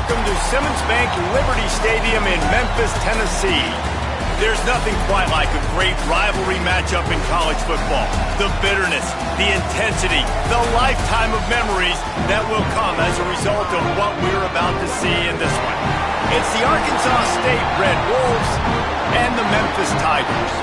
Welcome to Simmons Bank Liberty Stadium in Memphis, Tennessee. There's nothing quite like a great rivalry matchup in college football. The bitterness, the intensity, the lifetime of memories that will come as a result of what we're about to see in this one. It's the Arkansas State Red Wolves and the Memphis Tigers.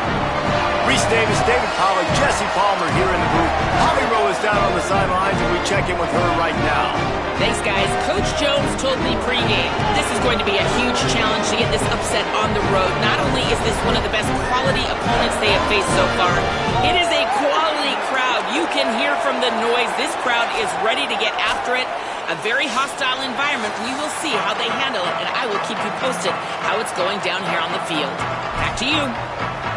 Reese Davis, David Pollack, Jesse Palmer here in the booth. Holly Rowe is down on the sidelines, and we check in with her right now. Thanks, guys. Coach Jones told me pregame this is going to be a huge challenge to get this upset on the road. Not only is this one of the best quality opponents they have faced so far, it is a quality crowd. You can hear from the noise. This crowd is ready to get after it. A very hostile environment. We will see how they handle it, and I will keep you posted how it's going down here on the field. Back to you.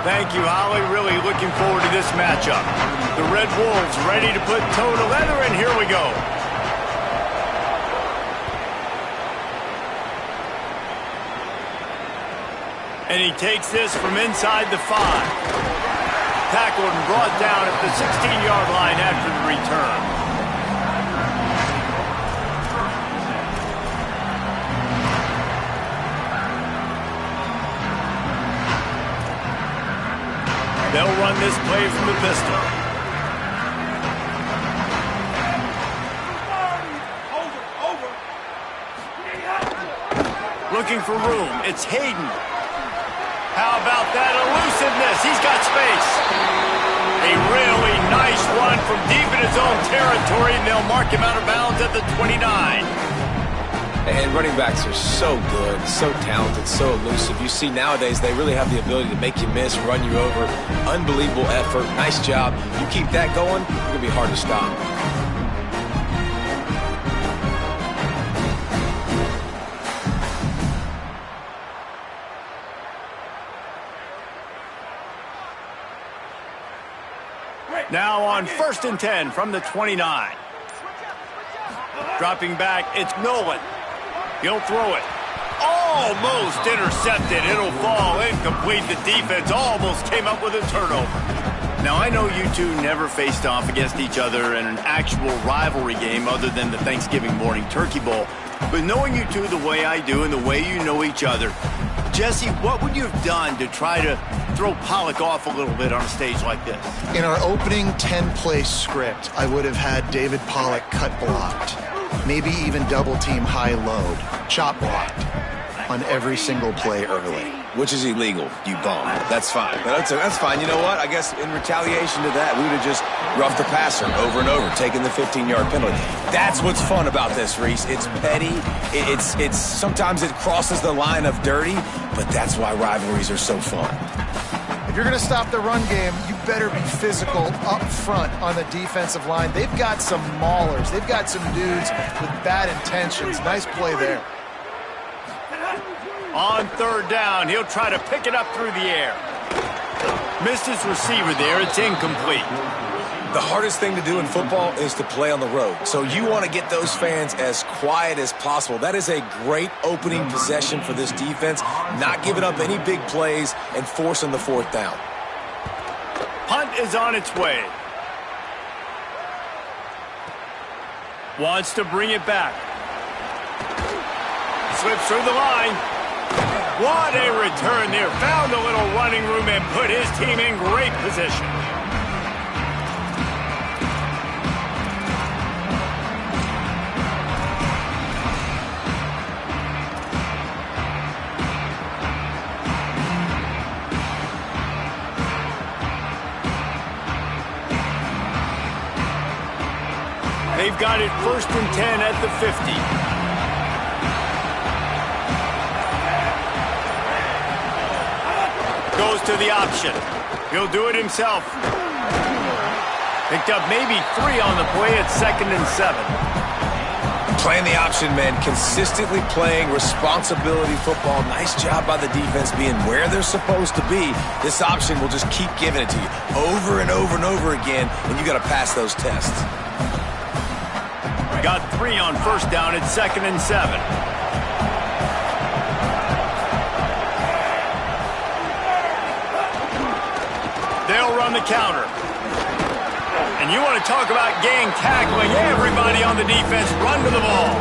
Thank you, Holly. Really looking forward to this matchup. The Red Wolves ready to put toe to leather, and here we go. And he takes this from inside the 5. Tackled and brought down at the 16-yard line after the return. They'll run this play from the pistol. Looking for room. It's Hayden. How about that elusiveness? He's got space. A really nice run from deep in his own territory, and they'll mark him out of bounds at the 29. And running backs are so good, so talented, so elusive. You see nowadays they really have the ability to make you miss, run you over. Unbelievable effort. Nice job. You keep that going, it's going to be hard to stop. Now on 1st and 10 from the 29. Dropping back, it's Nolan. He'll throw it. Almost intercepted. It'll fall incomplete. The defense almost came up with a turnover. Now, I know you two never faced off against each other in an actual rivalry game other than the Thanksgiving morning Turkey Bowl. But knowing you two the way I do and the way you know each other, Jesse, what would you have done to try to throw Pollack off a little bit on a stage like this? In our opening 10-play script, I would have had David Pollack cut blocked. Maybe even double-team high-load, chop blocked on every single play early. Which is illegal, you bum. That's fine. But that's fine. You know what? I guess in retaliation to that, we would have just roughed the passer over and over, taking the 15-yard penalty. That's what's fun about this, Reese. It's petty. It's sometimes it crosses the line of dirty, but that's why rivalries are so fun. If you're going to stop the run game, you better be physical up front on the defensive line. They've got some maulers. They've got some dudes with bad intentions. Nice play there. On 3rd down, he'll try to pick it up through the air. Missed his receiver there. It's incomplete. The hardest thing to do in football is to play on the road. So you want to get those fans as quiet as possible. That is a great opening possession for this defense. Not giving up any big plays and forcing the 4th down. Punt is on its way. Wants to bring it back. Slips through the line. What a return there. Found a little running room and put his team in great position. They've got it 1st and 10 at the 50. Goes to the option. He'll do it himself. Picked up maybe 3 on the play at 2nd and 7. Playing the option, man. Consistently playing responsibility football. Nice job by the defense being where they're supposed to be. This option will just keep giving it to you over and over and over again, and you got to pass those tests. Got 3 on 1st down at 2nd and 7. They'll run the counter. And you want to talk about gang tackling. Everybody on the defense run to the ball.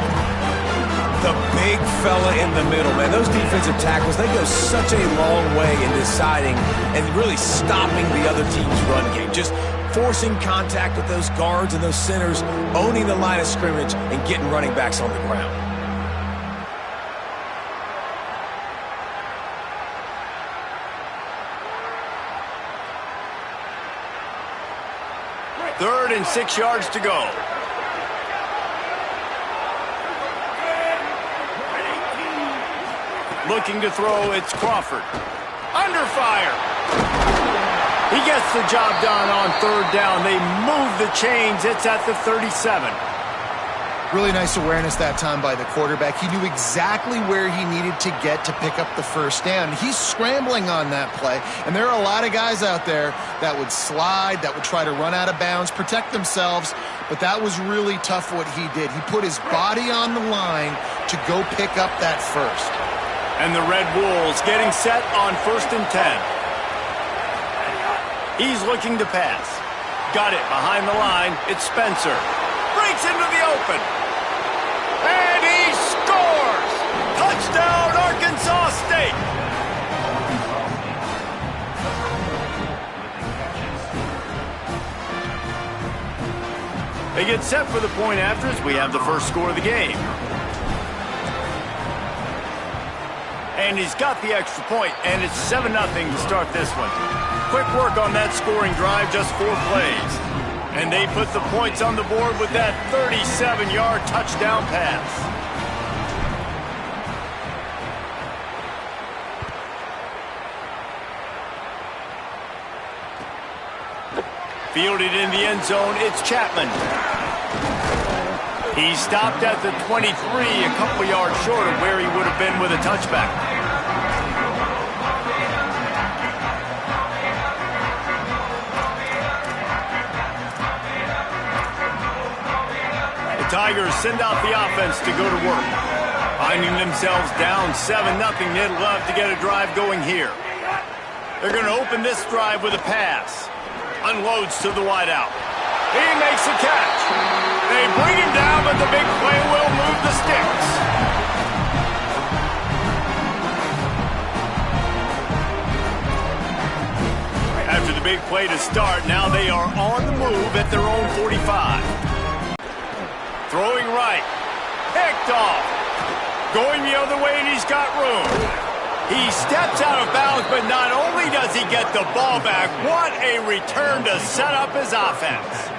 The big fella in the middle, man. Those defensive tackles, they go such a long way in deciding and really stopping the other team's run game. Just forcing contact with those guards and those centers, owning the line of scrimmage, and getting running backs on the ground. Third and 6 yards to go. Looking to throw, it's Crawford. Under fire. He gets the job done on third down. They move the chains. It's at the 37. Really nice awareness that time by the quarterback. He knew exactly where he needed to get to pick up the first down. He's scrambling on that play, and there are a lot of guys out there that would slide, that would try to run out of bounds, protect themselves, but that was really tough what he did. He put his body on the line to go pick up that first. And the Red Wolves getting set on 1st and 10. He's looking to pass. Got it behind the line. It's Spencer. Breaks into the open. And he scores! Touchdown, Arkansas State! They get set for the point after as we have the first score of the game. And he's got the extra point, and it's 7-0 to start this one. Quick work on that scoring drive, just 4 plays. And they put the points on the board with that 37-yard touchdown pass. Fielded in the end zone, it's Chapman. He stopped at the 23, a couple yards short of where he would have been with a touchback. The Tigers send out the offense to go to work. Finding themselves down 7-0, they'd love to get a drive going here. They're going to open this drive with a pass. Unloads to the wideout. He makes a catch. They bring him down, but the big play will move the sticks. After the big play to start, now they are on the move at their own 45. Throwing right. Picked off. Going the other way, and he's got room. He steps out of bounds, but not only does he get the ball back, what a return to set up his offense.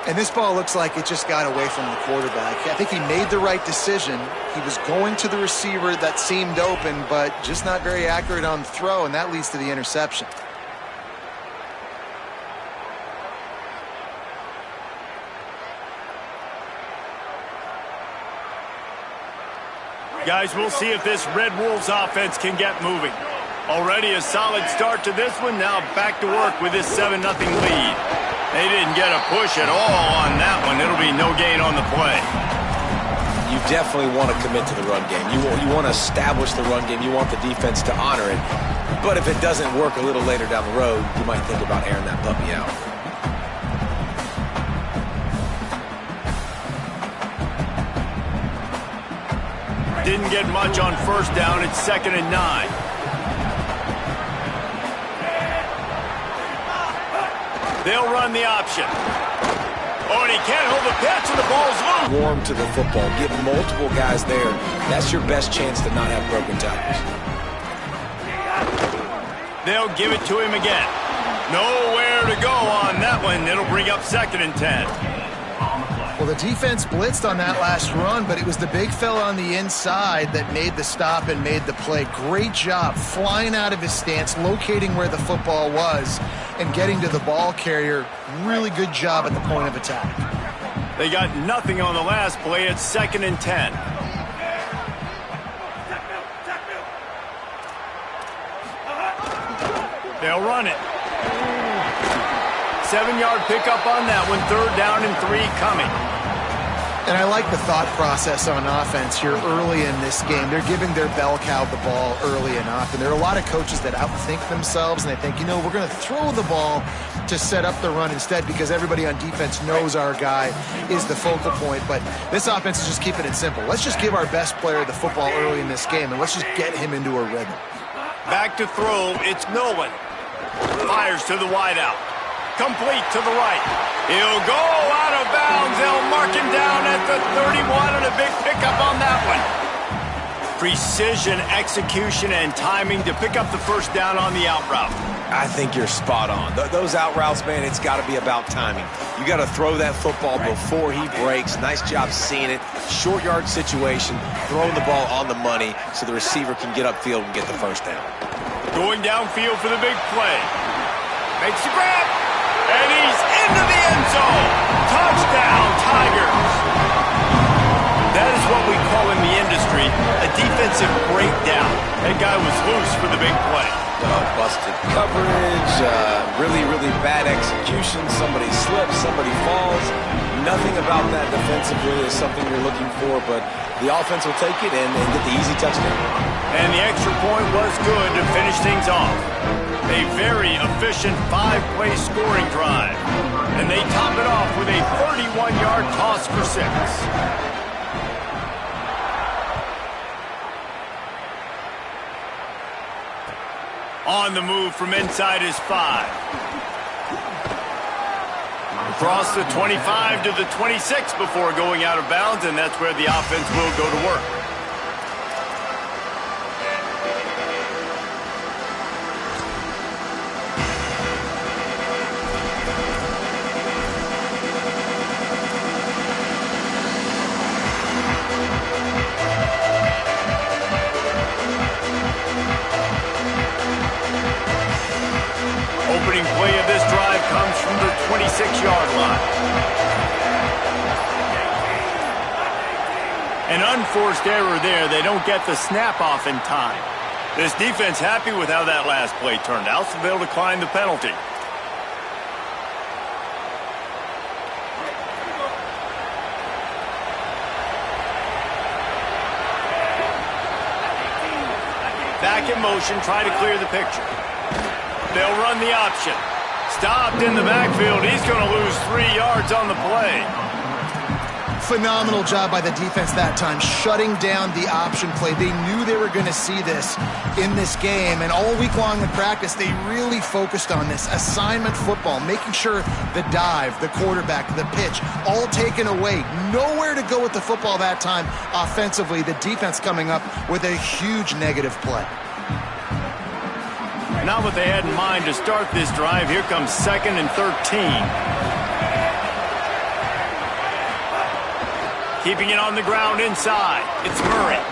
And this ball looks like it just got away from the quarterback. I think he made the right decision. He was going to the receiver that seemed open, but just not very accurate on the throw, and that leads to the interception. Guys, we'll see if this Red Wolves offense can get moving. Already a solid start to this one. Now back to work with this 7-0 lead. They didn't get a push at all on that one. It'll be no gain on the play. You definitely want to commit to the run game. You want to establish the run game. You want the defense to honor it. But if it doesn't work a little later down the road, you might think about airing that puppy out. Didn't get much on first down. It's 2nd and 9. They'll run the option. Oh, and he can't hold the pitch, and the ball's loose. Warm to the football. Get multiple guys there. That's your best chance to not have broken tackles. They'll give it to him again. Nowhere to go on that one. It'll bring up 2nd and 10. Well, the defense blitzed on that last run, but it was the big fella on the inside that made the stop and made the play. Great job flying out of his stance, locating where the football was, and getting to the ball carrier. Really good job at the point of attack. They got nothing on the last play. It's 2nd and 10. They'll run it. 7-yard pickup on that one. 3rd down and 3 coming. And I like the thought process on offense here early in this game. They're giving their bell cow the ball early and often. There are a lot of coaches that outthink themselves, and they think, we're going to throw the ball to set up the run instead because everybody on defense knows our guy is the focal point. But this offense is just keeping it simple. Let's just give our best player the football early in this game, and let's just get him into a rhythm. Back to throw, it's Nolan. Fires to the wideout. Complete to the right. He'll go out of bounds. They'll mark him down at the 31 and a big pickup on that one. Precision, execution, and timing to pick up the first down on the out route. I think you're spot on. Those out routes, man, it's got to be about timing. You got to throw that football before he breaks. Nice job seeing it. Short yard situation, throwing the ball on the money so the receiver can get upfield and get the first down. Going downfield for the big play. Makes the grab. And he's into the end zone. Touchdown, Tigers. That is what we call in the industry a defensive breakdown. That guy was loose for the big play. Busted coverage, really, really bad execution. Somebody slips, somebody falls. Nothing about that defensively is something you're looking for, but the offense will take it and get the easy touchdown. And the extra point was good to finish things off. A very efficient 5-play scoring drive. And they top it off with a 31-yard toss for 6. On the move from inside his 5. Across the 25 to the 26 before going out of bounds, and that's where the offense will go to work. Opening play of this drive comes from the 26-yard line. An unforced error there. They don't get the snap off in time. This defense happy with how that last play turned out, so they'll decline the penalty. Back in motion, try to clear the picture. They'll run the option. Stopped in the backfield. He's going to lose 3 yards on the play. Phenomenal job by the defense that time, shutting down the option play. They knew they were going to see this in this game, and all week long in practice, they really focused on this assignment football, making sure the dive, the quarterback, the pitch, all taken away. Nowhere to go with the football that time offensively. The defense coming up with a huge negative play. Not what they had in mind to start this drive. Here comes 2nd and 13. Keeping it on the ground inside. It's Murray.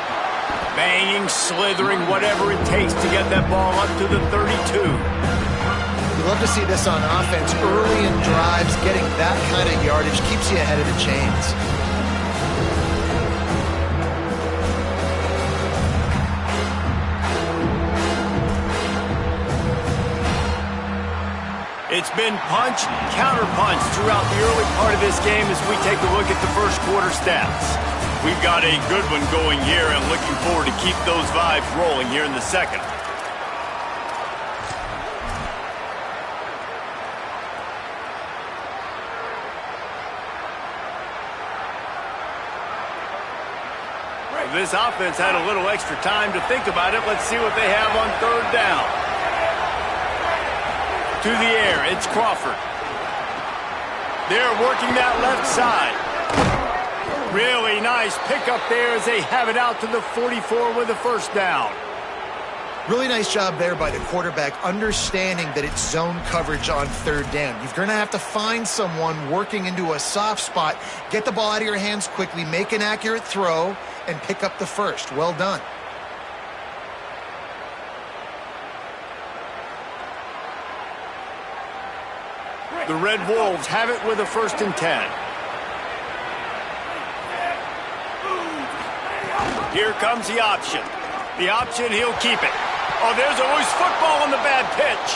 Banging, slithering, whatever it takes to get that ball up to the 32. You love to see this on offense. Early in drives, getting that kind of yardage keeps you ahead of the chains. It's been punch, counter-punch throughout the early part of this game as we take a look at the first quarter stats. We've got a good one going here and looking forward to keep those vibes rolling here in the second. This offense had a little extra time to think about it. Let's see what they have on 3rd down. To the air, it's Crawford. They're working that left side. Really nice pickup there as they have it out to the 44 with a first down. Really nice job there by the quarterback, understanding that it's zone coverage on 3rd down. You're going to have to find someone working into a soft spot, get the ball out of your hands quickly, make an accurate throw, and pick up the first. Well done. The Red Wolves have it with a 1st and 10. Here comes the option. The option, he'll keep it. Oh, there's a loose football on the bad pitch.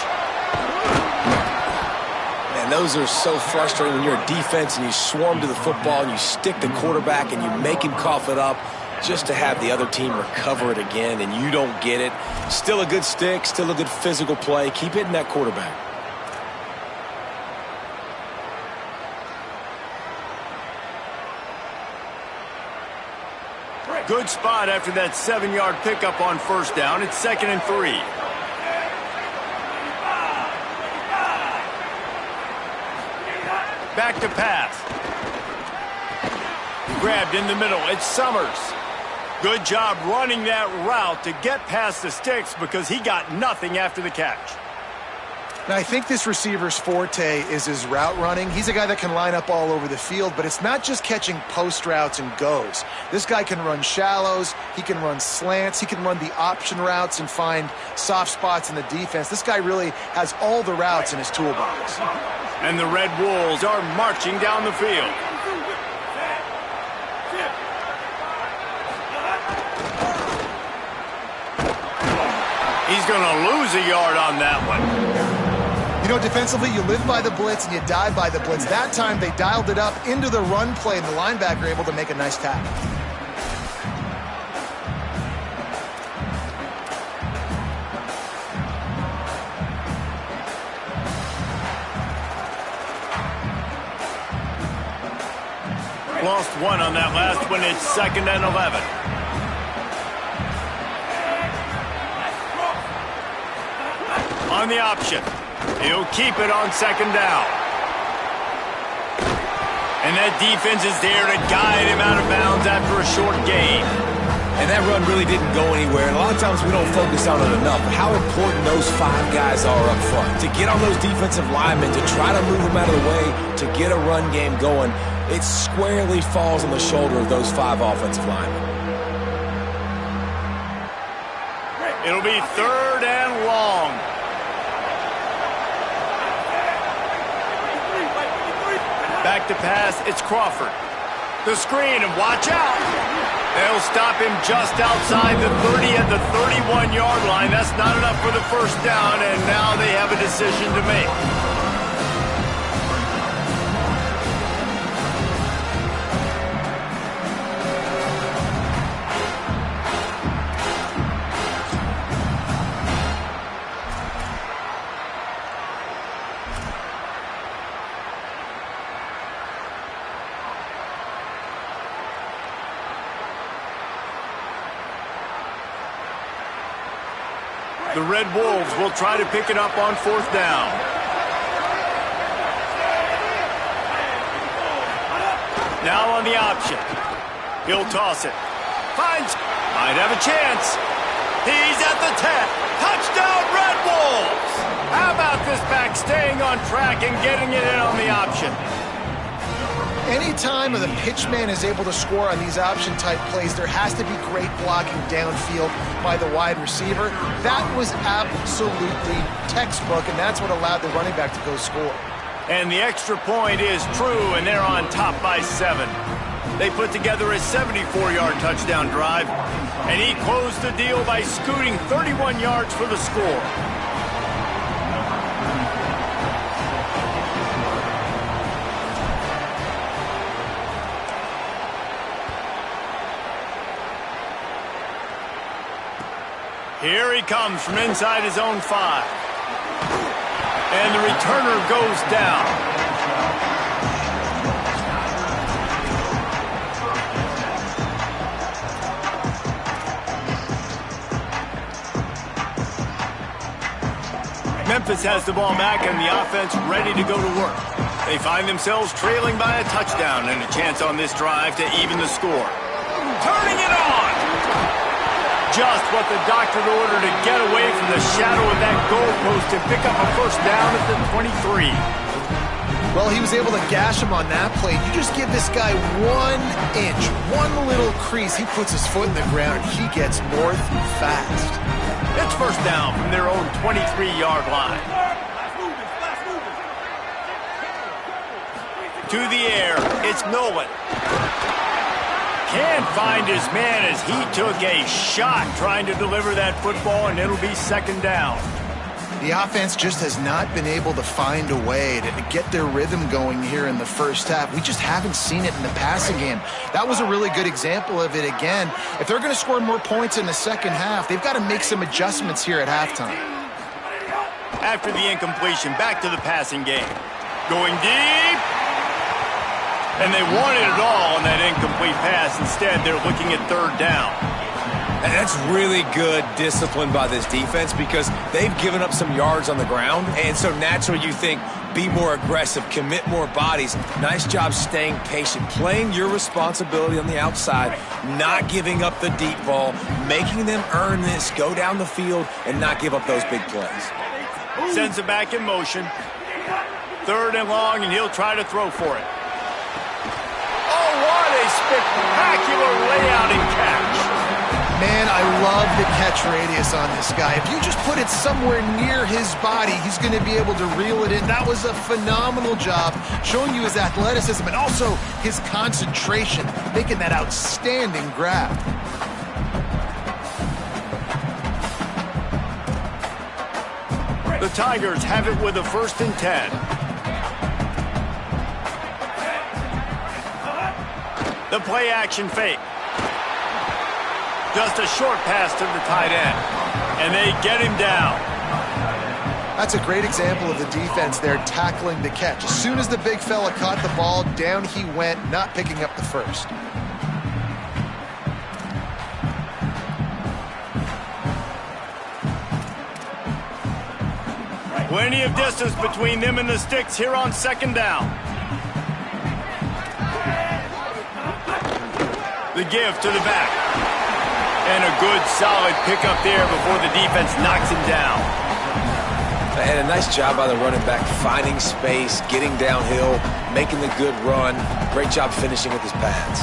Man, And those are so frustrating when you're a defense and you swarm to the football and you stick the quarterback and you make him cough it up just to have the other team recover it again and you don't get it. Still a good stick, still a good physical play. Keep hitting that quarterback. Good spot after that 7-yard pickup on first down. It's 2nd and 3. Back to pass. Grabbed in the middle. It's Summers. Good job running that route to get past the sticks because he got nothing after the catch. Now, I think this receiver's forte is his route running. He's a guy that can line up all over the field, but it's not just catching post routes and goes. This guy can run shallows, he can run slants, he can run the option routes and find soft spots in the defense. This guy really has all the routes in his toolbox. And the Red Wolves are marching down the field. He's going to lose a yard on that one. You know, defensively, you live by the blitz and you die by the blitz. That time, they dialed it up into the run play, and the linebacker able to make a nice tackle. Lost one on that last one. It's 2nd and 11. On the option. He'll keep it on 2nd down. And that defense is there to guide him out of bounds after a short gain. And that run really didn't go anywhere. And a lot of times we don't focus on it enough. How important those 5 guys are up front. To get on those defensive linemen, to try to move them out of the way, to get a run game going, it squarely falls on the shoulder of those 5 offensive linemen. It'll be 3rd and long. Back to pass, it's Crawford. The screen, and watch out. They'll stop him just outside the 30 at the 31-yard line. That's not enough for the first down, and now they have a decision to make. The Red Wolves will try to pick it up on 4th down. Now on the option. He'll toss it. Might have a chance. He's at the 10. Touchdown, Red Wolves! How about this back staying on track and getting it in on the option? Anytime the pitchman is able to score on these option-type plays, there has to be great blocking downfield by the wide receiver. That was absolutely textbook, and that's what allowed the running back to go score. And the extra point is true, and they're on top by 7. They put together a 74-yard touchdown drive, and he closed the deal by scooting 31 yards for the score. Here he comes from inside his own 5. And the returner goes down. Memphis has the ball back and the offense ready to go to work. They find themselves trailing by a touchdown and a chance on this drive to even the score. Turning it on! Just what the doctor ordered to get away from the shadow of that goalpost and pick up a first down at the 23. Well, he was able to gash him on that play. You just give this guy 1 inch, one little crease, he puts his foot in the ground, he gets north fast. It's first down from their own 23-yard line. To the air, it's Nolan. Can't find his man as he took a shot trying to deliver that football, and it'll be 2nd down. The offense just has not been able to find a way to get their rhythm going here in the first half. We just haven't seen it in the passing game. That was a really good example of it again. If they're going to score more points in the second half, they've got to make some adjustments here at halftime. After the incompletion, back to the passing game. Going deep. And they wanted it all on that incomplete pass. Instead, they're looking at third down. And that's really good discipline by this defense because they've given up some yards on the ground. And so naturally you think, be more aggressive, commit more bodies. Nice job staying patient, playing your responsibility on the outside, not giving up the deep ball, making them earn this, go down the field, and not give up those big plays. Sends it back in motion. Third and long, and he'll try to throw for it. Oh, what a spectacular layout and catch. Man, I love the catch radius on this guy. If you just put it somewhere near his body, he's going to be able to reel it in. That was a phenomenal job, showing you his athleticism and also his concentration, making that outstanding grab. The Tigers have it with a 1st and 10. The play action fake. Just a short pass to the tight end. And they get him down. That's a great example of the defense there tackling the catch. As soon as the big fella caught the ball, down he went, not picking up the first. Plenty of distance between them and the sticks here on 2nd down. The give to the back. And a good, solid pickup there before the defense knocks him down. And a nice job by the running back, finding space, getting downhill, making the good run. Great job finishing with his pads.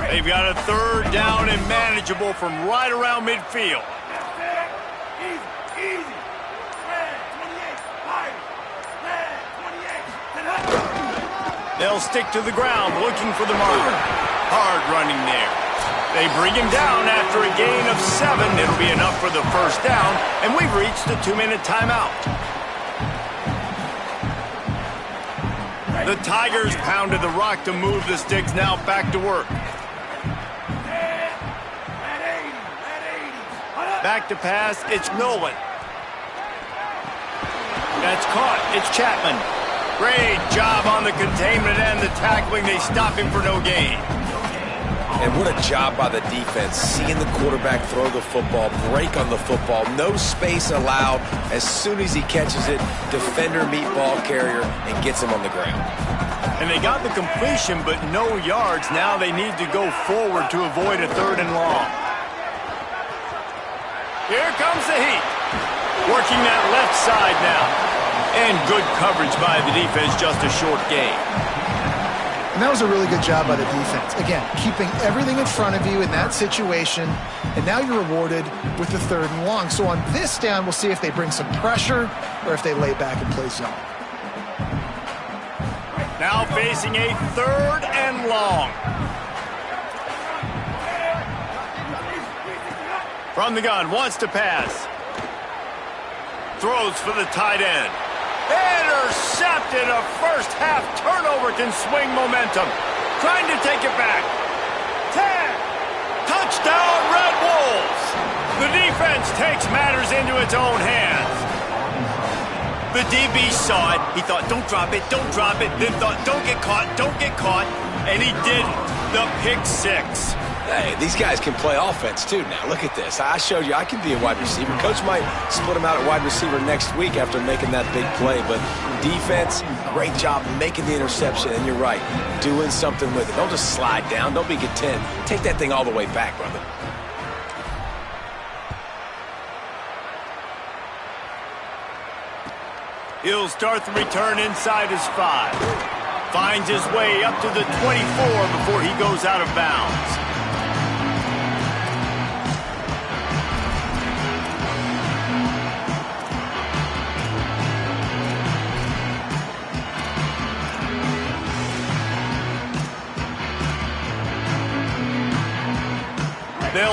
They've got a 3rd down and manageable from right around midfield. They'll stick to the ground looking for the mark. Hard running there. They bring him down after a gain of 7. It'll be enough for the 1st down, and we've reached the 2-minute timeout. The Tigers pounded the rock to move the sticks, now back to work. Back to pass, it's Nolan. That's caught, it's Chapman. Great job on the containment and the tackling. They stop him for no gain. And what a job by the defense, seeing the quarterback throw the football, break on the football, no space allowed. As soon as he catches it, defender meet ball carrier and gets him on the ground. And they got the completion, but no yards. Now they need to go forward to avoid a 3rd and long. Here comes the heat. Working that left side now. And good coverage by the defense, just a short gain. And that was a really good job by the defense. Again, keeping everything in front of you in that situation, and now you're rewarded with the 3rd and long. So on this down, we'll see if they bring some pressure or if they lay back and play zone. Now facing a 3rd and long. From the gun, wants to pass. Throws for the tight end. Intercepted. A first half turnover can swing momentum. Trying to take it back. 10. Touchdown, Red Wolves. The defense takes matters into its own hands. The DB saw it. He thought, don't drop it, don't drop it. Then thought, don't get caught, don't get caught. And he didn't. The pick 6. Hey, these guys can play offense, too, now. Look at this. I showed you I can be a wide receiver. Coach might split him out at wide receiver next week after making that big play. But defense, great job making the interception. And you're right, doing something with it. Don't just slide down. Don't be content. Take that thing all the way back, brother. He'll start the return inside his 5. Finds his way up to the 24 before he goes out of bounds.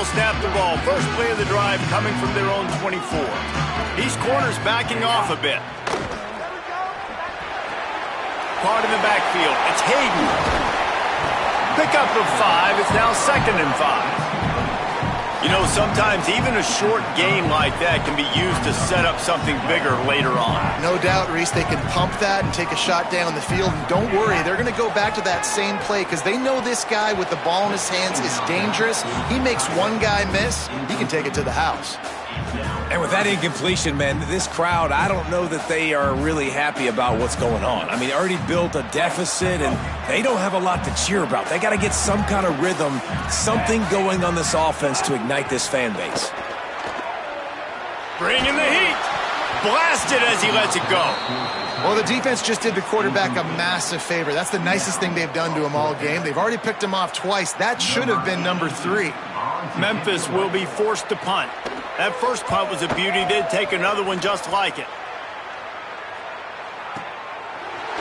will snap the ball. First play of the drive coming from their own 24. These corners backing off a bit. Caught in the backfield. It's Hayden. Pickup of 5. It's now 2nd and 5. You know, sometimes even a short game like that can be used to set up something bigger later on. No doubt, Reese, they can pump that and take a shot down the field. And don't worry, they're going to go back to that same play because they know this guy with the ball in his hands is dangerous. He makes one guy miss, he can take it to the house. And with that incompletion, man, this crowd, I don't know that they are really happy about what's going on. I mean, they already built a deficit, and they don't have a lot to cheer about. They got to get some kind of rhythm, something going on this offense to ignite this fan base. Bringing the heat. Blasted as he lets it go. Well, the defense just did the quarterback a massive favor. That's the nicest thing they've done to him all game. They've already picked him off twice. That should have been number 3. Memphis will be forced to punt. That first punt was a beauty. They'd take another one just like it.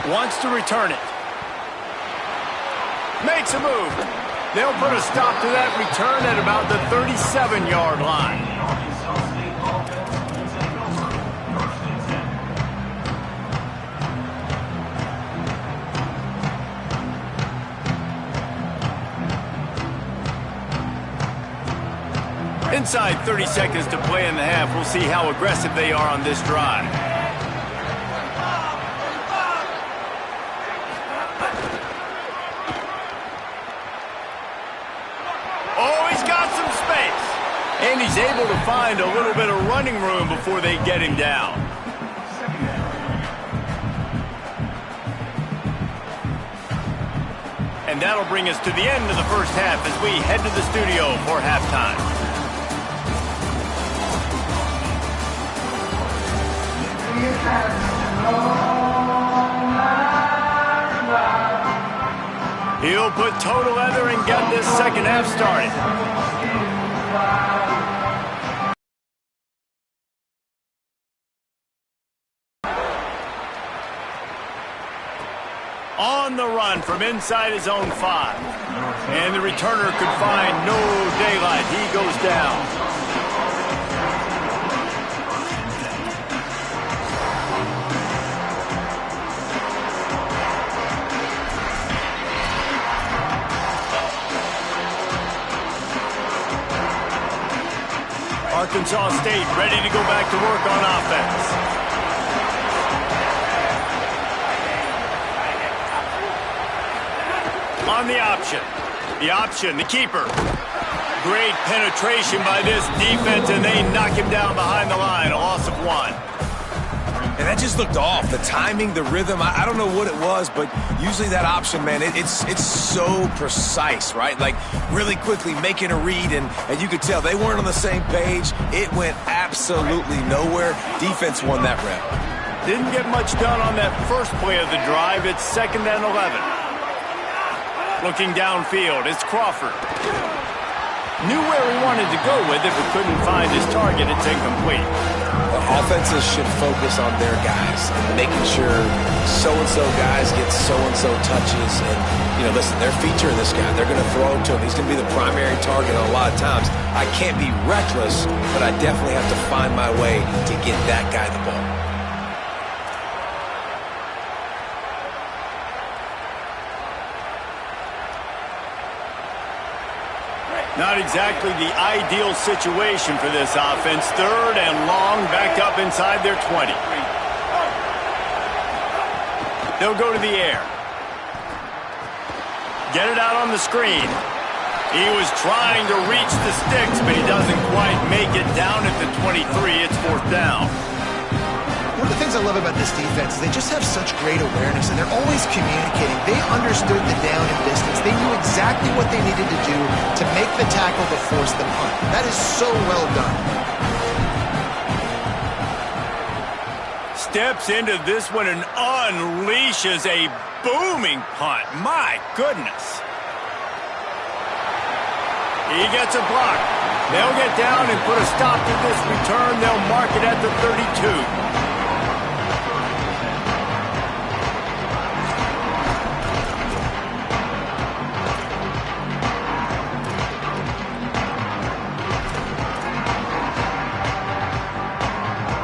Wants to return it. Makes a move. They'll put a stop to that return at about the 37-yard line. Inside 30 seconds to play in the half. We'll see how aggressive they are on this drive. Oh, he's got some space. And he's able to find a little bit of running room before they get him down. And that'll bring us to the end of the first half as we head to the studio for halftime. He'll put total leather and get this second half started. On the run from inside his own 5. And the returner could find no daylight. He goes down. Arkansas State ready to go back to work on offense. On the option, the keeper. Great penetration by this defense, and they knock him down behind the line, a loss of 1. And that just looked off. The timing, the rhythm, I don't know what it was, but usually that option, man, it's so precise, right? Like really quickly making a read, and you could tell they weren't on the same page. It went absolutely nowhere. Defense won that rep. Didn't get much done on that first play of the drive. It's 2nd and 11. Looking downfield, it's Crawford. Knew where he wanted to go with it, but couldn't find his target. It's incomplete. Offenses should focus on their guys and making sure so-and-so guys get so-and-so touches. And, you know, listen, they're featuring this guy. They're going to throw it to him. He's going to be the primary target a lot of times. I can't be reckless, but I definitely have to find my way to get that guy the ball. Not exactly the ideal situation for this offense. 3rd and long, backed up inside their 20. They'll go to the air. Get it out on the screen. He was trying to reach the sticks, but he doesn't quite make it down at the 23. It's 4th down. One of the things I love about this defense is they just have such great awareness, and they're always communicating. They understood the down and distance. They knew exactly what they needed to do to make the tackle to force the punt. That is so well done. Steps into this one and unleashes a booming punt. My goodness. He gets a block. They'll get down and put a stop to this return. They'll mark it at the 32.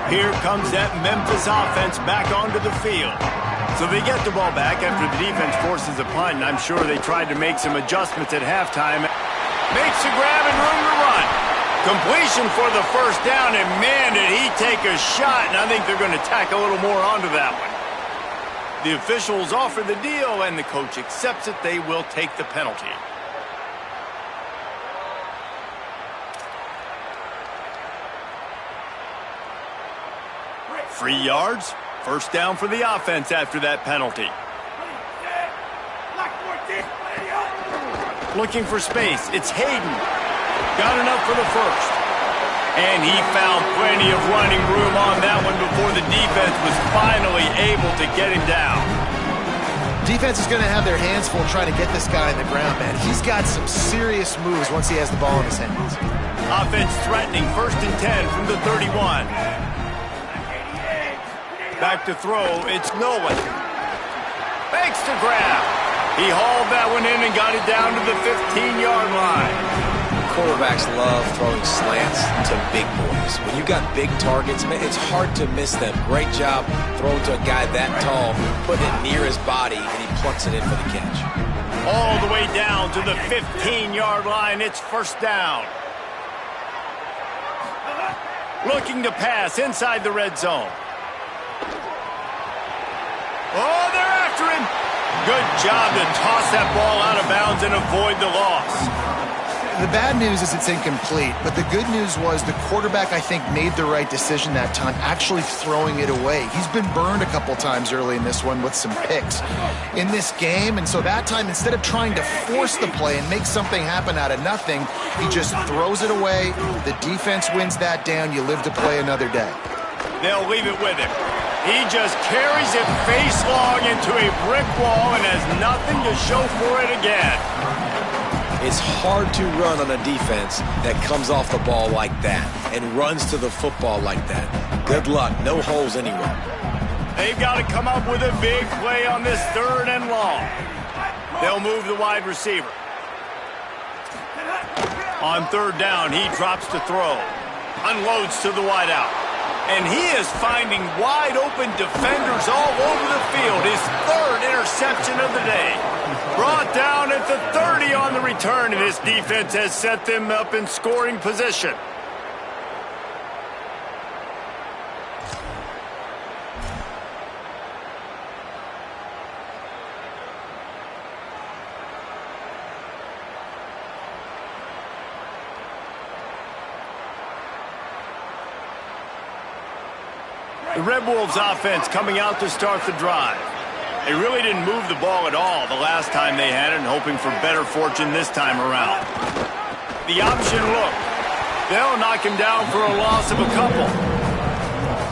Here comes that Memphis offense back onto the field. So they get the ball back after the defense forces a punt, and I'm sure they tried to make some adjustments at halftime. Makes a grab and room to run. Completion for the first down, and man, did he take a shot, and I think they're going to tack a little more onto that one. The officials offer the deal, and the coach accepts it. They will take the penalty. Free yards, first down for the offense after that penalty. Looking for space, it's Hayden. Got enough for the first. And he found plenty of running room on that one before the defense was finally able to get him down. Defense is going to have their hands full trying to get this guy in the ground, man. He's got some serious moves once he has the ball in his hands. Offense threatening, 1st and 10 from the 31. Back to throw, it's Nolan. Makes the grab. He hauled that one in and got it down to the 15-yard line. Quarterbacks love throwing slants to big boys. When you've got big targets, man, it's hard to miss them. Great job throwing to a guy that tall, putting it near his body, and he plucks it in for the catch. All the way down to the 15-yard line, it's first down. Looking to pass inside the red zone. Oh, they're after him. Good job to toss that ball out of bounds and avoid the loss. The bad news is it's incomplete, but the good news was the quarterback, I think, made the right decision that time, actually throwing it away. He's been burned a couple times early in this one with some picks in this game, and so that time, instead of trying to force the play and make something happen out of nothing, he just throws it away. The defense wins that down. You live to play another day. They'll leave it with him. He just carries it face long into a brick wall and has nothing to show for it again. It's hard to run on a defense that comes off the ball like that and runs to the football like that. Good luck. No holes anywhere. They've got to come up with a big play on this 3rd and long. They'll move the wide receiver. On 3rd down, he drops to throw. Unloads to the wideout. And he is finding wide-open defenders all over the field. His 3rd interception of the day. Brought down at the 30 on the return, and this defense has set them up in scoring position. The Red Wolves offense coming out to start the drive. They really didn't move the ball at all the last time they had it, and hoping for better fortune this time around. The option look. They'll knock him down for a loss of a couple.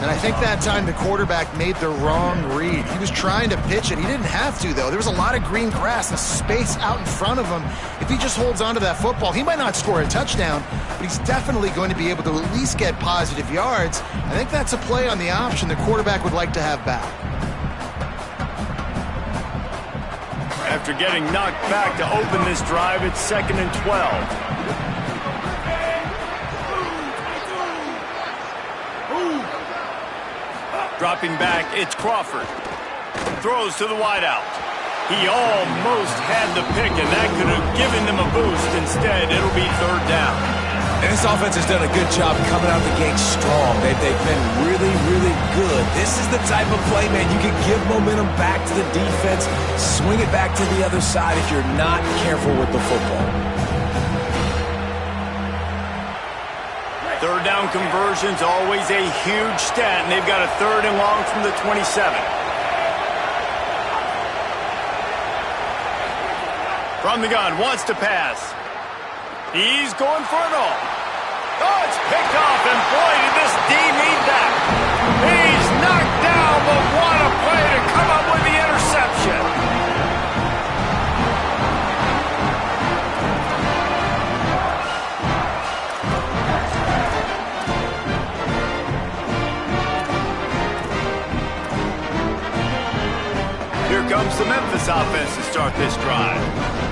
And I think that time the quarterback made the wrong read. He was trying to pitch it. He didn't have to, though. There was a lot of green grass and space out in front of him. If he just holds onto that football, he might not score a touchdown, but he's definitely going to be able to at least get positive yards. I think that's a play on the option the quarterback would like to have back. After getting knocked back to open this drive, it's 2nd and 12. Dropping back, it's Crawford. Throws to the wideout. He almost had the pick, and that could have given them a boost. Instead, it'll be 3rd down. And this offense has done a good job coming out the gate strong. They've been really, really good. This is the type of play, man, you can give momentum back to the defense, swing it back to the other side if you're not careful with the football. 3rd down conversion's always a huge stat, and they've got a 3rd and long from the 27. From the gun, wants to pass. He's going for it all. Oh, it's picked off, and boy, did this D need that. He's knocked down, but what a play to come up with the interception. Here comes helps the Memphis offense to start this drive.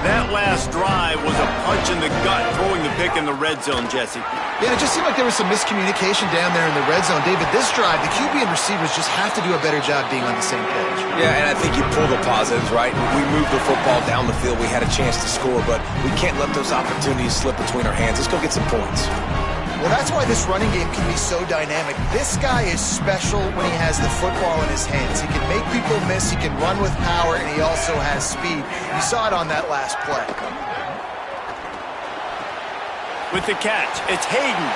That last drive was a punch in the gut, throwing the pick in the red zone, Jesse. Yeah, it just seemed like there was some miscommunication down there in the red zone. David, this drive, the QB and receivers just have to do a better job being on the same page. Yeah, and I think you pull the positives, right? We moved the football down the field. We had a chance to score, but we can't let those opportunities slip between our hands. Let's go get some points. Well, that's why this running game can be so dynamic. This guy is special when he has the football in his hands. He can make people miss, he can run with power, and he also has speed. You saw it on that last play. With the catch, it's Hayden.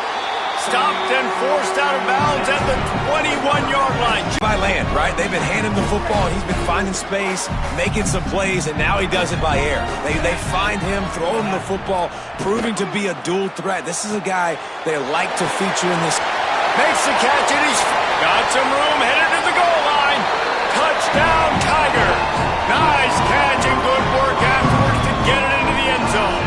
Stopped and forced out of bounds at the 21-yard line. By land, right? They've been handing the football, and he's been finding space, making some plays, and now he does it by air. They find him, throw him the football, proving to be a dual threat. This is a guy they like to feature in this. Makes the catch, and he's got some room, headed to the goal line. Touchdown, Tiger. Nice catch and good work afterwards to get it into the end zone.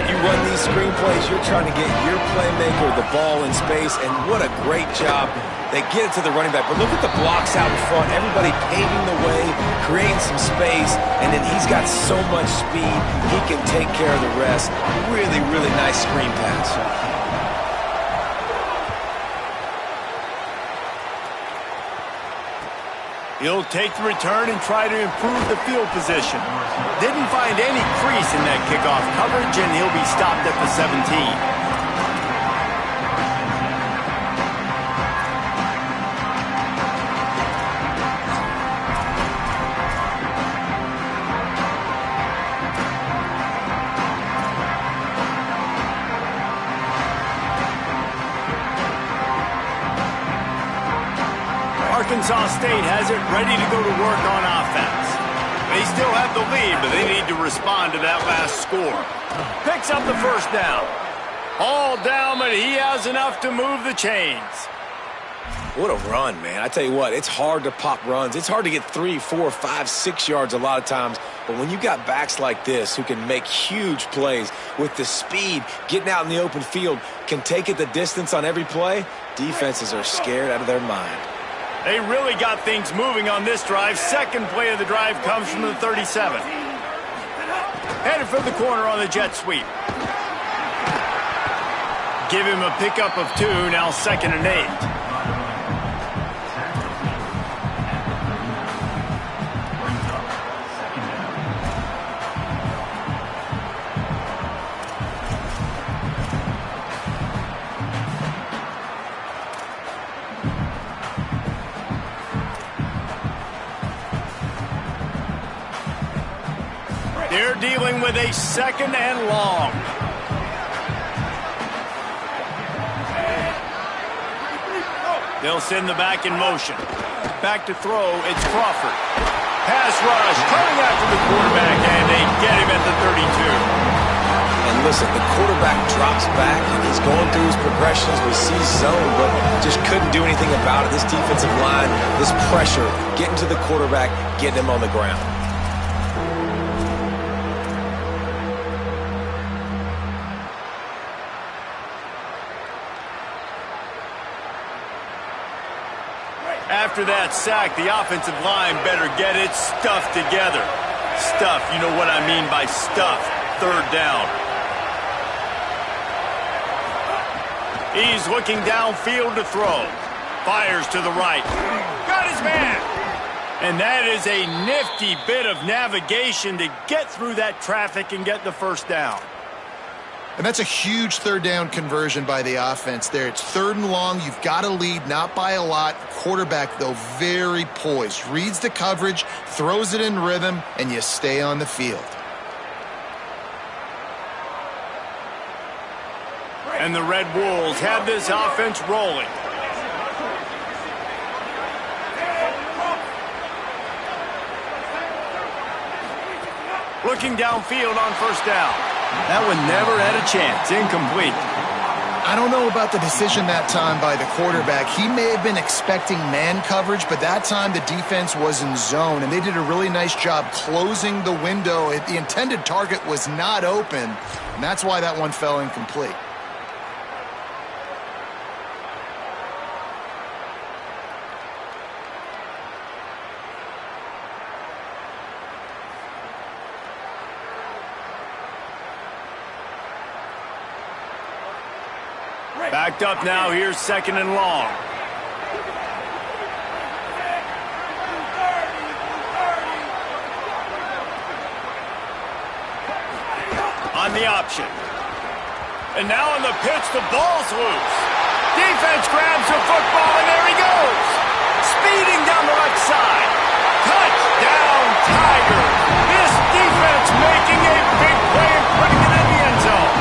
You run these screenplays, you're trying to get your playmaker the ball in space, and what a great job. They get it to the running back, but look at the blocks out in front. Everybody paving the way, creating some space, and then he's got so much speed, he can take care of the rest. Really, really nice screen pass. He'll take the return and try to improve the field position. Didn't find any crease in that kickoff coverage, and he'll be stopped at the 17. Arkansas State has it ready to go to work on offense. They still have the lead, but they need to respond to that last score. Picks up the first down. All down, but he has enough to move the chains. What a run, man. I tell you what, it's hard to pop runs. It's hard to get 3, 4, 5, 6 yards a lot of times. But when you got backs like this who can make huge plays with the speed, getting out in the open field, can take it the distance on every play, defenses are scared out of their mind. They really got things moving on this drive. Second play of the drive comes from the 37. Headed for the corner on the jet sweep. Give him a pickup of 2, now 2nd and 8. They're dealing with a 2nd and long. They'll send the back in motion. Back to throw, it's Crawford. Pass rush, coming after the quarterback, and they get him at the 32. And listen, the quarterback drops back. He's going through his progressions. We see zone, but just couldn't do anything about it. This defensive line, this pressure, getting to the quarterback, getting him on the ground. After that sack, the offensive line better get it stuffed together. Stuff, you know what I mean by stuff. 3rd down. He's looking downfield to throw. Fires to the right. Got his man. And that is a nifty bit of navigation to get through that traffic and get the first down. And that's a huge 3rd down conversion by the offense there. It's 3rd and long. You've got to lead, not by a lot. Quarterback, though, very poised. Reads the coverage, throws it in rhythm, and you stay on the field. And the Red Wolves have this offense rolling. Looking downfield on 1st down. That one never had a chance. Incomplete. I don't know about the decision that time by the quarterback. He may have been expecting man coverage, but that time the defense was in zone, and they did a really nice job closing the window. The intended target was not open, and that's why that one fell incomplete. Backed up now, here's 2nd and long. On the option. And now on the pitch, the ball's loose. Defense grabs the football, and there he goes. Speeding down the left side. Touchdown, Tigers. This defense making a big play and putting it in the end zone.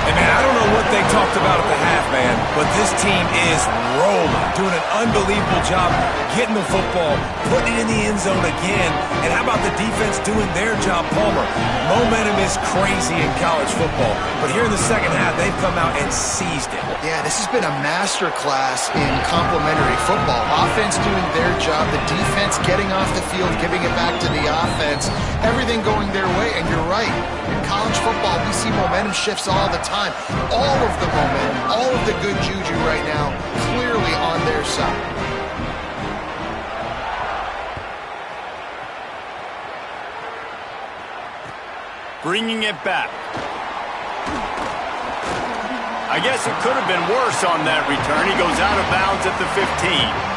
Hey, man, I don't know what they talked about at the half, man, but this team is rolling, doing an unbelievable job getting the football, putting it in the end zone again. And how about the defense doing their job, Palmer? Momentum is crazy in college football, but here in the second half, they've come out and seized it. Yeah, this has been a master class in complementary football. Offense doing their job, the defense getting off the field, giving it back to the offense, everything going their way. And you're right, in college football, we see momentum shifts all the time. All of the momentum, all of the good juju right now, clearly on their side. Bringing it back. I guess it could have been worse on that return. He goes out of bounds at the 15.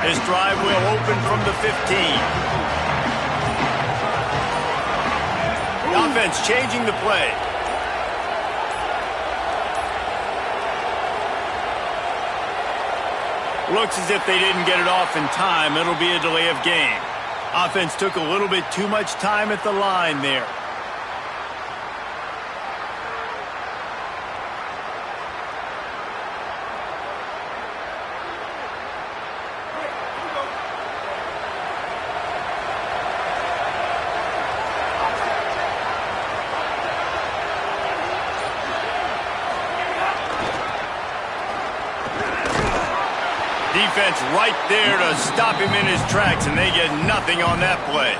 This drive will open from the 15. The offense changing the play. Looks as if they didn't get it off in time. It'll be a delay of game. Offense took a little bit too much time at the line there. Defense right there to stop him in his tracks, and they get nothing on that play.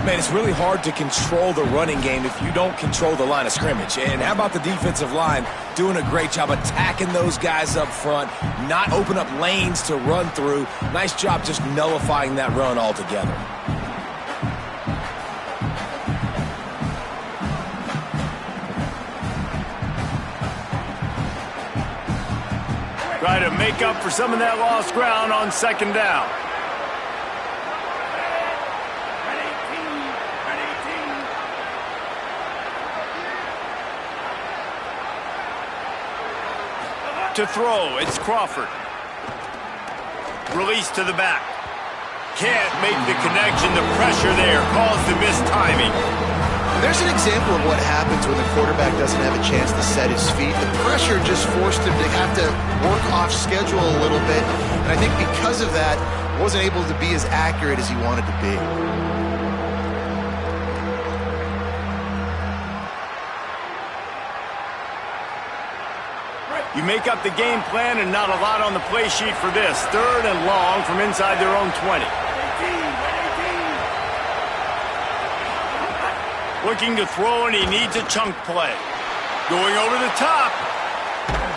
Man, it's really hard to control the running game if you don't control the line of scrimmage. And how about the defensive line doing a great job attacking those guys up front, not open up lanes to run through. Nice job just nullifying that run altogether. Try to make up for some of that lost ground on 2nd down. To throw, it's Crawford. Release to the back. Can't make the connection. The pressure there caused the missed timing. There's an example of what happens when the quarterback doesn't have a chance to set his feet. The pressure just forced him to have to work off schedule a little bit. And I think because of that, wasn't able to be as accurate as he wanted to be. You make up the game plan and not a lot on the play sheet for this. 3rd and long from inside their own 20. Looking to throw, and he needs a chunk play. Going over the top.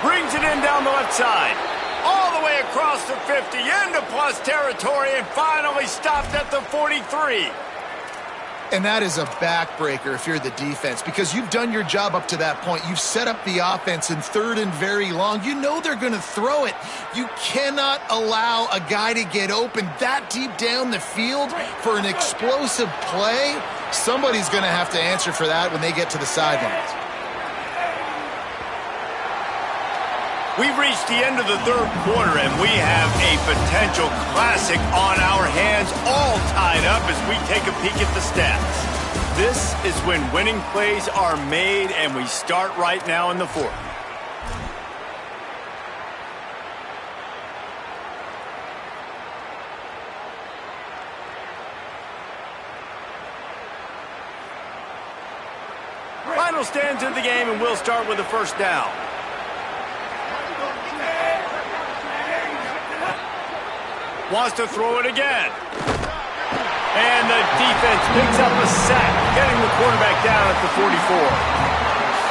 Brings it in down the left side. All the way across the 50, into plus territory, and finally stopped at the 43. And that is a backbreaker if you're the defense, because you've done your job up to that point. You've set up the offense in 3rd and very long. You know they're going to throw it. You cannot allow a guy to get open that deep down the field for an explosive play. Somebody's going to have to answer for that when they get to the sidelines. We've reached the end of the 3rd quarter, and we have a potential classic on our hands, all tied up as we take a peek at the stats. This is when winning plays are made, and we start right now in the 4th. Final stands in the game, and we'll start with the 1st down. Wants to throw it again. And the defense picks up a sack, getting the quarterback down at the 44.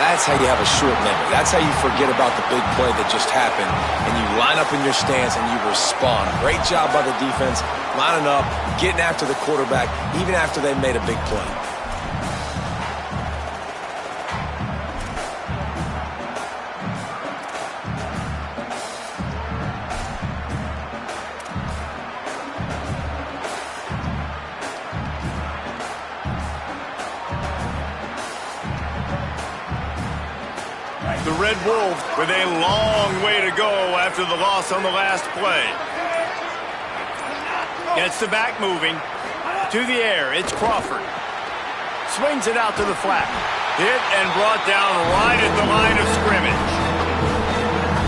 That's how you have a short memory. That's how you forget about the big play that just happened, and you line up in your stance and you respond. Great job by the defense, lining up, getting after the quarterback, even after they made a big play. The Red Wolves with a long way to go after the loss on the last play. Gets the back moving. To the air, it's Crawford. Swings it out to the flat. Hit and brought down right at the line of scrimmage.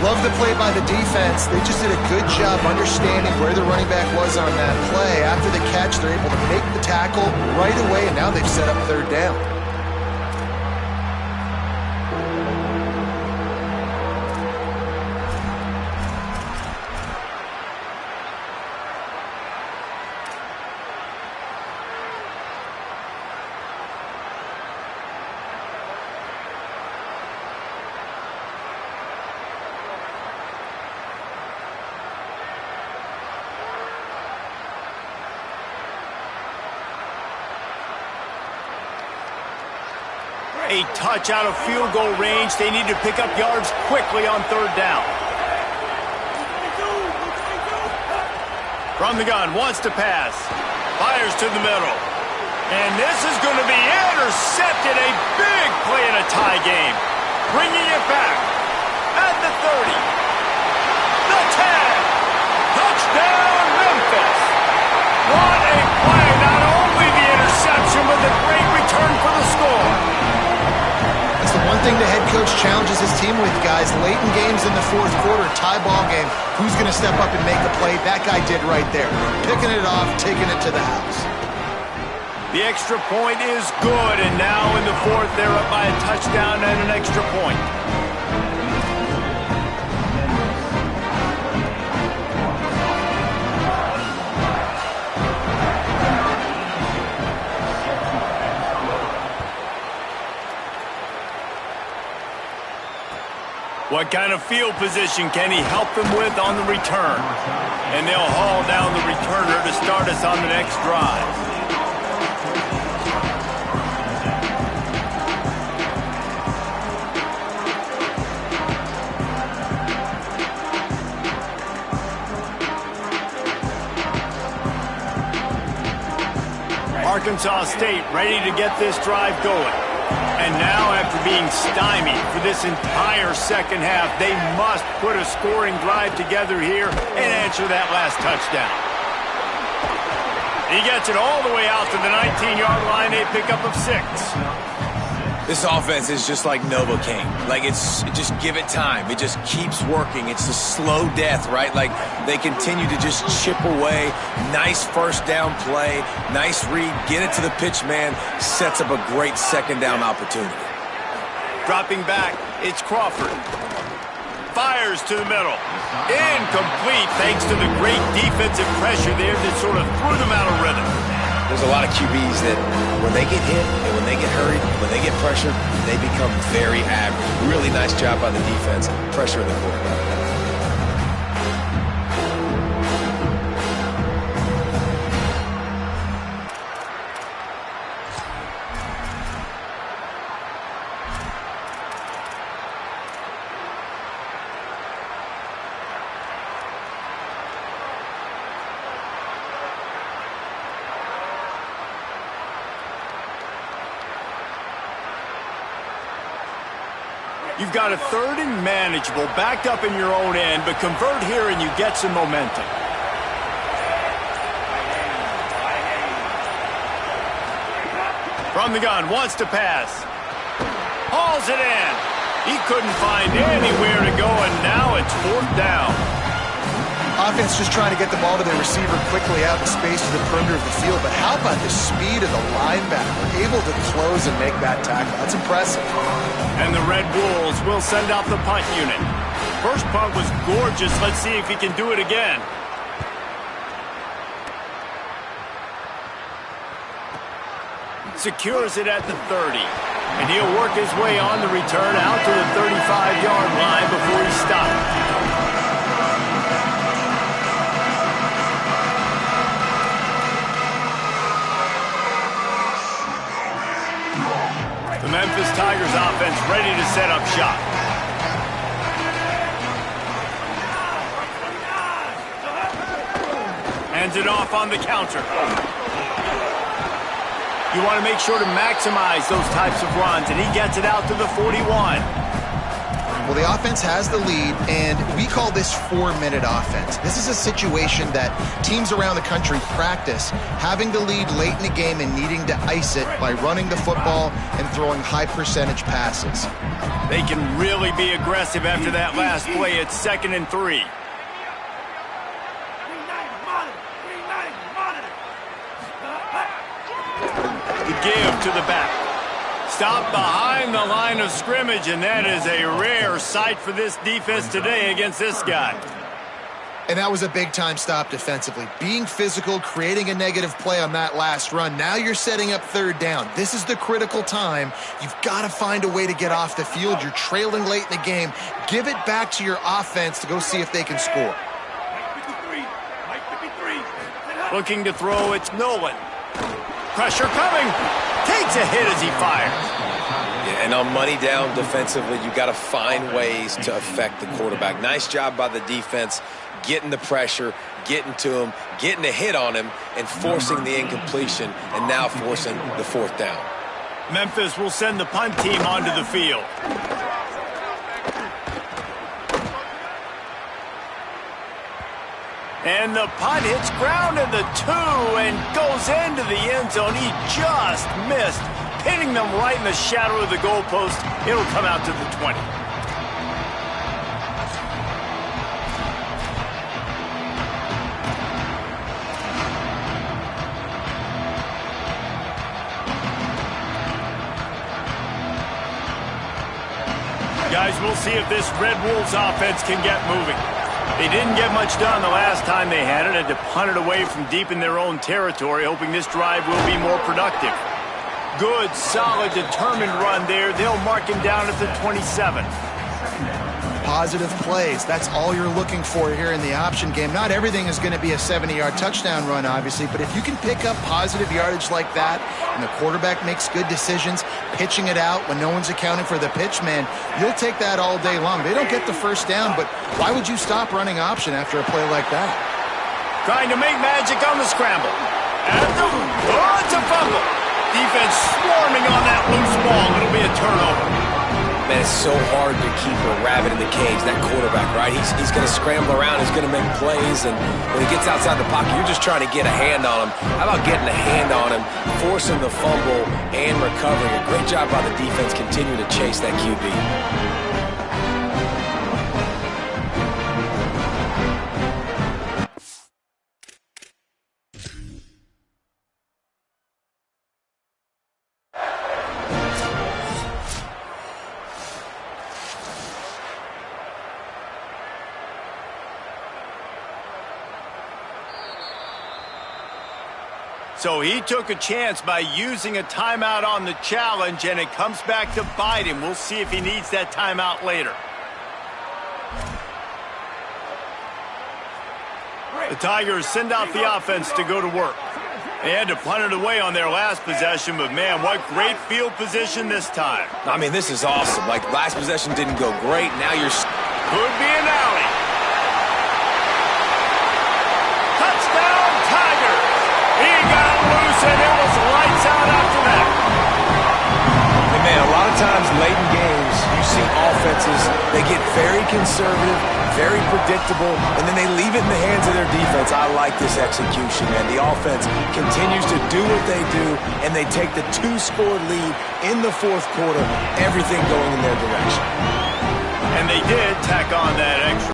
Love the play by the defense. They just did a good job understanding where the running back was on that play. After the catch, they're able to make the tackle right away, and now they've set up third down. A touch out of field goal range. They need to pick up yards quickly on third down. From the gun, wants to pass. Fires to the middle. And this is going to be intercepted. A big play in a tie game. Bringing it back at the 30. The 10. Touchdown, Memphis. What a play. Not only the interception, but the great return for the score. The one thing the head coach challenges his team with, guys, late in games in the fourth quarter, tie ball game, who's going to step up and make a play? That guy did right there. Picking it off, taking it to the house. The extra point is good, and now in the fourth, they're up by a touchdown and an extra point. What kind of field position can he help them with on the return? And they'll haul down the returner to start us on the next drive. Arkansas State ready to get this drive going. And now, after being stymied for this entire second half, they must put a scoring drive together here and answer that last touchdown. He gets it all the way out to the 19-yard line, a pickup of 6. This offense is just like Novocaine. Like, just give it time. It just keeps working. It's the slow death, right? Like, they continue to just chip away. Nice first down play. Nice read. Get it to the pitch man. Sets up a great second down opportunity. Dropping back, it's Crawford. Fires to the middle. Incomplete thanks to the great defensive pressure there that sort of threw them out of rhythm. There's a lot of QBs that when they get hit and when they get hurried, when they get pressured, they become very average. Really nice job by the defense, pressuring the quarterback. You've got a third and manageable, backed up in your own end, but convert here and you get some momentum. From the gun, wants to pass. Hauls it in. He couldn't find anywhere to go, and now it's fourth down. Offense just trying to get the ball to their receiver quickly out in space to the perimeter of the field, but how about the speed of the linebacker? Able to close and make that tackle. That's impressive. And the Red Wolves will send out the punt unit. First punt was gorgeous. Let's see if he can do it again. Secures it at the 30. And he'll work his way on the return out to the 35-yard line before he stops. The Memphis Tigers offense ready to set up shop. Hands it off on the counter. You want to make sure to maximize those types of runs, and he gets it out to the 41. Well, the offense has the lead, and we call this 4-minute offense. This is a situation that teams around the country practice, having the lead late in the game and needing to ice it by running the football and throwing high-percentage passes. They can really be aggressive after that last play. It's 2nd and 3. The give to the back. Stop behind the line of scrimmage, and that is a rare sight for this defense today against this guy. And that was a big-time stop defensively. Being physical, creating a negative play on that last run. Now you're setting up 3rd down. This is the critical time. You've got to find a way to get off the field. You're trailing late in the game. Give it back to your offense to go see if they can score. Looking to throw, it's Nolan. Pressure coming. Takes a hit as he fires. Yeah, and on money down defensively, you got to find ways to affect the quarterback. Nice job by the defense, getting the pressure, getting to him, getting a hit on him, and forcing the incompletion, and now forcing the 4th down. Memphis will send the punt team onto the field. And the punt hits ground in the 2 and goes into the end zone. He just missed, pinning them right in the shadow of the goalpost. It'll come out to the 20. Guys, we'll see if this Red Wolves offense can get moving. They didn't get much done the last time they had it. Had to punt it away from deep in their own territory, hoping this drive will be more productive. Good, solid, determined run there. They'll mark him down at the 27. Positive plays. That's all you're looking for here in the option game. Not everything is going to be a 70-yard touchdown run, obviously, but if you can pick up positive yardage like that and the quarterback makes good decisions, pitching it out when no one's accounting for the pitch, man, you'll take that all day long. They don't get the 1st down, but why would you stop running option after a play like that? Trying to make magic on the scramble. It's a fumble. Defense swarming on that loose ball. It'll be a turnover. Man, it's so hard to keep a rabbit in the cage, that quarterback, right? He's going to scramble around, he's going to make plays, and when he gets outside the pocket, you're just trying to get a hand on him. How about getting a hand on him, forcing the fumble, and recovering? A great job by the defense, continue to chase that QB. So he took a chance by using a timeout on the challenge, and it comes back to bite him. We'll see if he needs that timeout later. The Tigers send out the offense to go to work. They had to punt it away on their last possession, but man, what great field position this time. I mean, this is awesome. Like, last possession didn't go great. Now you're... Could be an alley. Touchdown, Tigers! He got loose, and it was lights out after that. And man, a lot of times late in games, you see offenses, they get very conservative, very predictable, and then they leave it in the hands of their defense. I like this execution, man. The offense continues to do what they do, and they take the 2-score lead in the 4th quarter, everything going in their direction. And they did tack on that extra.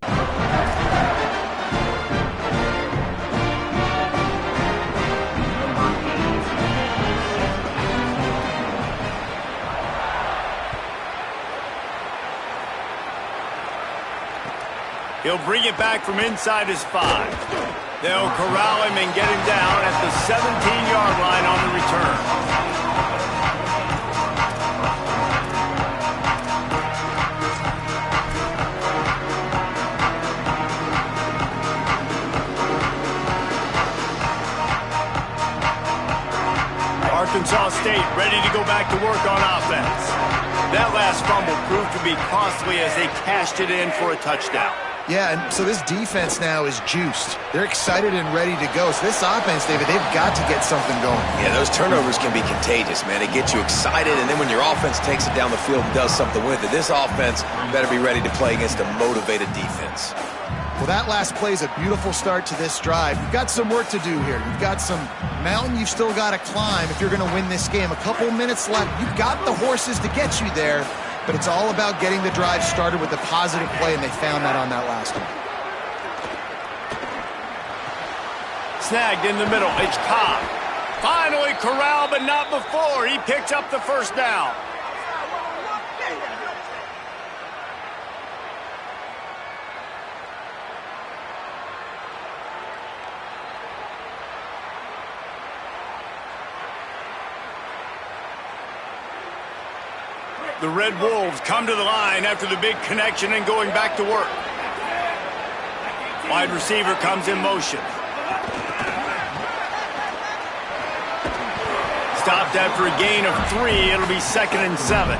He'll bring it back from inside his 5. They'll corral him and get him down at the 17-yard line on the return. ready to go back to work on offense. That last fumble proved to be costly as they cashed it in for a touchdown. Yeah, and so this defense now is juiced. They're excited and ready to go. So this offense, David, they've got to get something going. Yeah, those turnovers can be contagious, man. They get you excited, and then when your offense takes it down the field and does something with it, this offense better be ready to play against a motivated defense. Well, that last play is a beautiful start to this drive. You've got some work to do here. You've got some mountain you've still got to climb if you're going to win this game. A couple minutes left. You've got the horses to get you there. But it's all about getting the drive started with a positive play, and they found that on that last one. Snagged in the middle. It's Cobb. Finally corralled, but not before. He picks up the first down. The Red Wolves come to the line after the big connection and going back to work. Wide receiver comes in motion. Stopped after a gain of 3. It'll be 2nd and 7.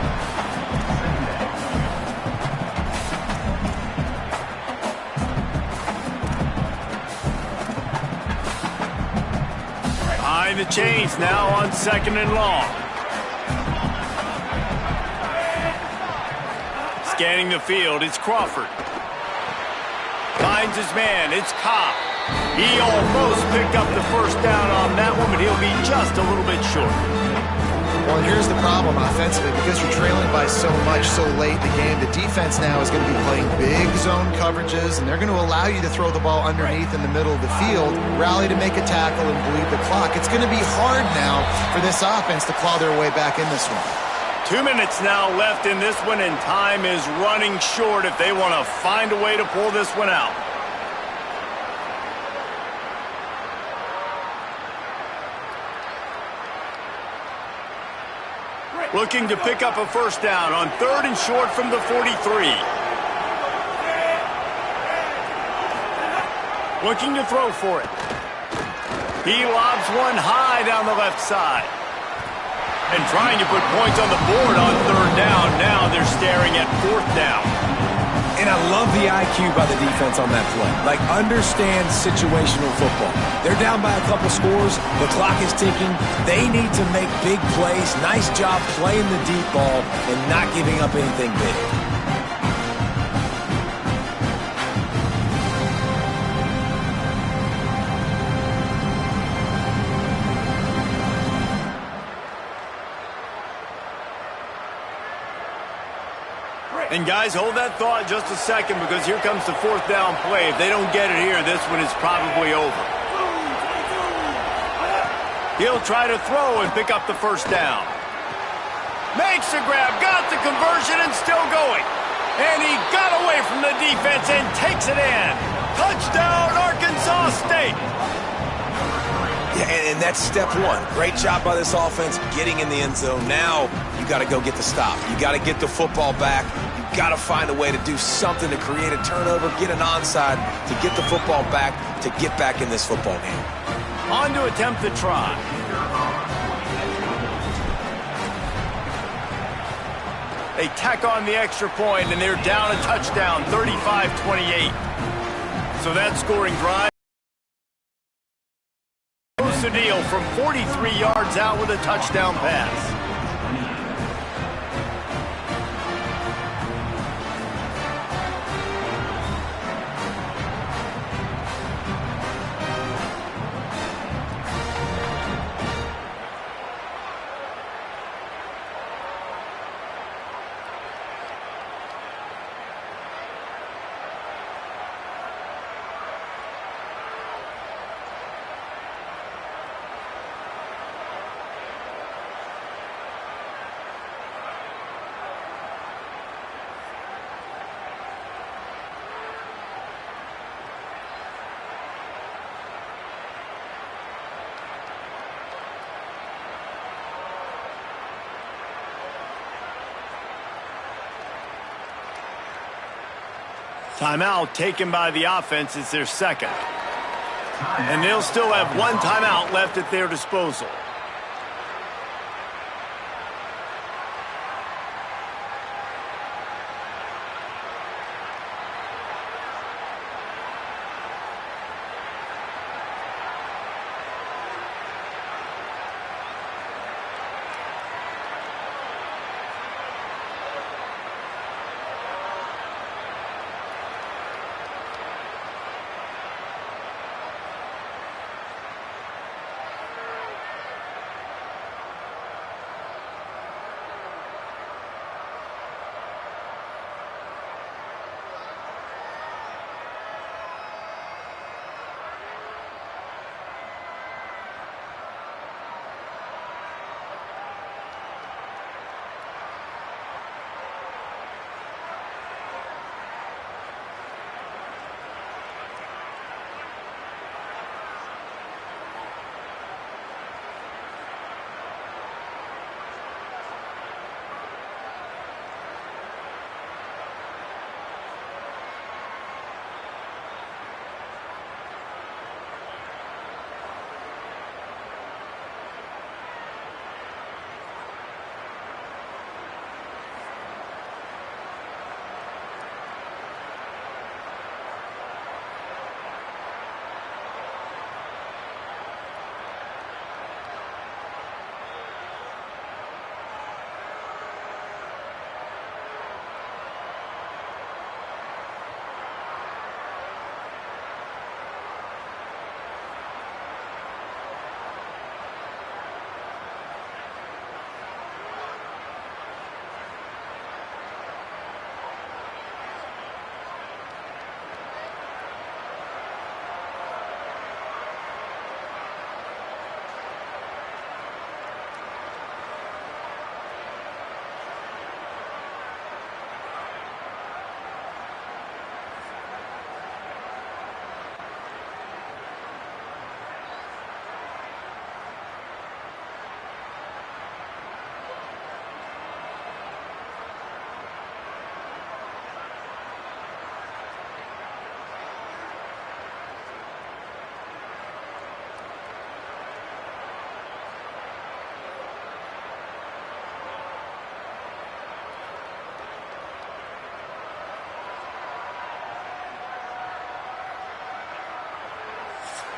Behind the chains now on 2nd and long. Scanning the field, it's Crawford. Finds his man, it's Cobb. He almost picked up the first down on that one, but he'll be just a little bit short. Well, here's the problem offensively. Because you're trailing by so much so late in the game, the defense now is going to be playing big zone coverages, and they're going to allow you to throw the ball underneath in the middle of the field, rally to make a tackle, and bleed the clock. It's going to be hard now for this offense to claw their way back in this one. 2 minutes now left in this one, and time is running short if they want to find a way to pull this one out. Looking to pick up a first down on 3rd and short from the 43. Looking to throw for it. He lobs one high down the left side. And trying to put points on the board on 3rd down. Now they're staring at 4th down. And I love the IQ by the defense on that play. Like, understand situational football. They're down by a couple scores. The clock is ticking. They need to make big plays. Nice job playing the deep ball and not giving up anything big. And guys, hold that thought just a second, because here comes the 4th down play. If they don't get it here, this one is probably over. He'll try to throw and pick up the first down. Makes the grab, got the conversion, and still going. And he got away from the defense and takes it in. Touchdown, Arkansas State. Yeah, and that's step one. Great job by this offense getting in the end zone. Now you got to go get the stop. You got to get the football back. You got to find a way to do something to create a turnover, get an onside, to get the football back, to get back in this football game. On to attempt the try. They tack on the extra point, and they're down a touchdown, 35-28. So that scoring drive close the deal from 43 yards out with a touchdown pass. Timeout taken by the offense. It's their second. And they'll still have one timeout left at their disposal.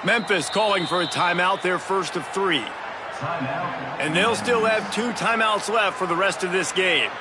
Memphis calling for a timeout, their first of 3. And they'll still have 2 timeouts left for the rest of this game.